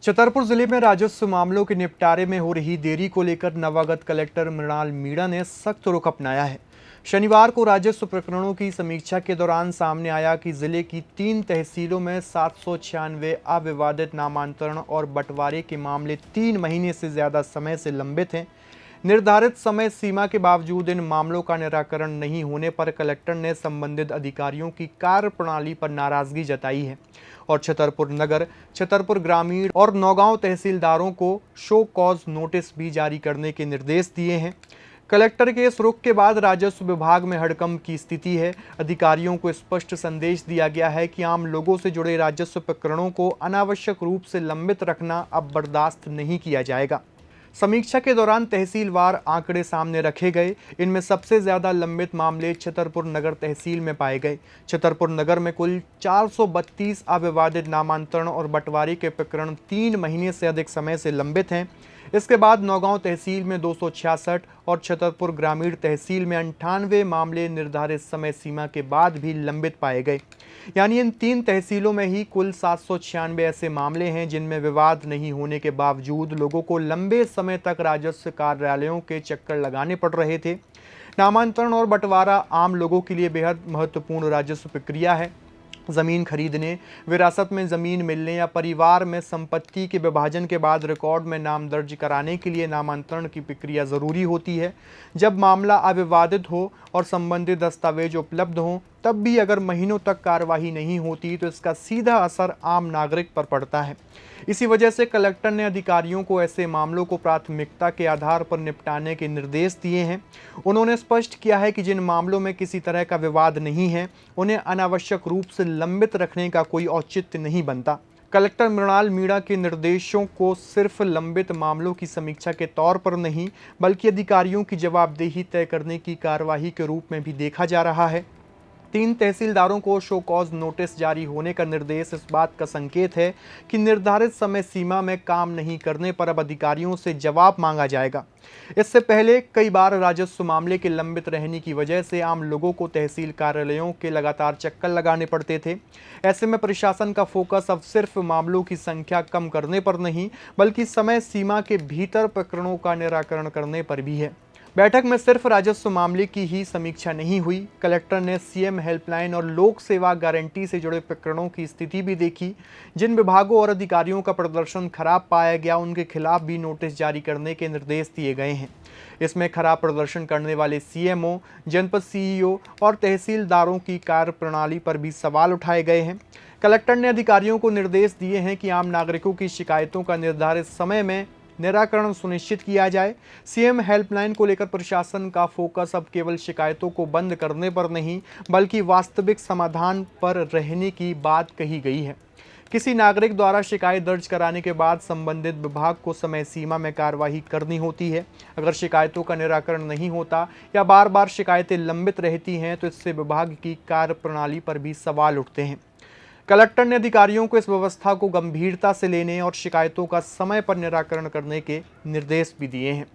छतरपुर जिले में राजस्व मामलों के निपटारे में हो रही देरी को लेकर नवागत कलेक्टर मृणाल मीणा ने सख्त रुख अपनाया है। शनिवार को राजस्व प्रकरणों की समीक्षा के दौरान सामने आया कि जिले की 3 तहसीलों में 796 अविवादित नामांतरण और बंटवारे के मामले 3 महीने से ज्यादा समय से लंबित हैं। निर्धारित समय सीमा के बावजूद इन मामलों का निराकरण नहीं होने पर कलेक्टर ने संबंधित अधिकारियों की कार्यप्रणाली पर नाराजगी जताई है और छतरपुर नगर, छतरपुर ग्रामीण और नौगांव तहसीलदारों को शो कॉज नोटिस भी जारी करने के निर्देश दिए हैं। कलेक्टर के इस रुख के बाद राजस्व विभाग में हड़कंप की स्थिति है। अधिकारियों को स्पष्ट संदेश दिया गया है कि आम लोगों से जुड़े राजस्व प्रकरणों को अनावश्यक रूप से लंबित रखना अब बर्दाश्त नहीं किया जाएगा। समीक्षा के दौरान तहसीलवार आंकड़े सामने रखे गए। इनमें सबसे ज्यादा लंबित मामले छतरपुर नगर तहसील में पाए गए। छतरपुर नगर में कुल 432 अविवादित नामांतरण और बंटवारे के प्रकरण 3 महीने से अधिक समय से लंबित हैं। इसके बाद नौगांव तहसील में 266 और छतरपुर ग्रामीण तहसील में 98 मामले निर्धारित समय सीमा के बाद भी लंबित पाए गए। यानी इन 3 तहसीलों में ही कुल 796 ऐसे मामले हैं जिनमें विवाद नहीं होने के बावजूद लोगों को लंबे समय तक राजस्व कार्यालयों के चक्कर लगाने पड़ रहे थे। नामांतरण और बंटवारा आम लोगों के लिए बेहद महत्वपूर्ण राजस्व प्रक्रिया है। जमीन खरीदने, विरासत में जमीन मिलने या परिवार में संपत्ति के विभाजन के बाद रिकॉर्ड में नाम दर्ज कराने के लिए नामांतरण की प्रक्रिया जरूरी होती है। जब मामला अविवादित हो और संबंधित दस्तावेज उपलब्ध हों, तब भी अगर महीनों तक कार्रवाई नहीं होती तो इसका सीधा असर आम नागरिक पर पड़ता है। इसी वजह से कलेक्टर ने अधिकारियों को ऐसे मामलों को प्राथमिकता के आधार पर निपटाने के निर्देश दिए हैं। उन्होंने स्पष्ट किया है कि जिन मामलों में किसी तरह का विवाद नहीं है, उन्हें अनावश्यक रूप से लंबित रखने का कोई औचित्य नहीं बनता। कलेक्टर मृणाल मीणा के निर्देशों को सिर्फ लंबित मामलों की समीक्षा के तौर पर नहीं, बल्कि अधिकारियों की जवाबदेही तय करने की कार्यवाही के रूप में भी देखा जा रहा है। 3 तहसीलदारों को शो कॉज नोटिस जारी होने का निर्देश इस बात का संकेत है कि निर्धारित समय सीमा में काम नहीं करने पर अब अधिकारियों से जवाब मांगा जाएगा। इससे पहले कई बार राजस्व मामले के लंबित रहने की वजह से आम लोगों को तहसील कार्यालयों के लगातार चक्कर लगाने पड़ते थे। ऐसे में प्रशासन का फोकस अब सिर्फ मामलों की संख्या कम करने पर नहीं, बल्कि समय सीमा के भीतर प्रकरणों का निराकरण करने पर भी है। बैठक में सिर्फ राजस्व मामले की ही समीक्षा नहीं हुई। कलेक्टर ने सीएम हेल्पलाइन और लोक सेवा गारंटी से जुड़े प्रकरणों की स्थिति भी देखी। जिन विभागों और अधिकारियों का प्रदर्शन खराब पाया गया, उनके खिलाफ भी नोटिस जारी करने के निर्देश दिए गए हैं। इसमें खराब प्रदर्शन करने वाले सीएमओ, जनपद सीईओ और तहसीलदारों की कार्यप्रणाली पर भी सवाल उठाए गए हैं। कलेक्टर ने अधिकारियों को निर्देश दिए हैं कि आम नागरिकों की शिकायतों का निर्धारित समय में निराकरण सुनिश्चित किया जाए। सीएम हेल्पलाइन को लेकर प्रशासन का फोकस अब केवल शिकायतों को बंद करने पर नहीं, बल्कि वास्तविक समाधान पर रहने की बात कही गई है। किसी नागरिक द्वारा शिकायत दर्ज कराने के बाद संबंधित विभाग को समय सीमा में कार्रवाई करनी होती है। अगर शिकायतों का निराकरण नहीं होता या बार बार शिकायतें लंबित रहती हैं, तो इससे विभाग की कार्यप्रणाली पर भी सवाल उठते हैं। कलेक्टर ने अधिकारियों को इस व्यवस्था को गंभीरता से लेने और शिकायतों का समय पर निराकरण करने के निर्देश भी दिए हैं।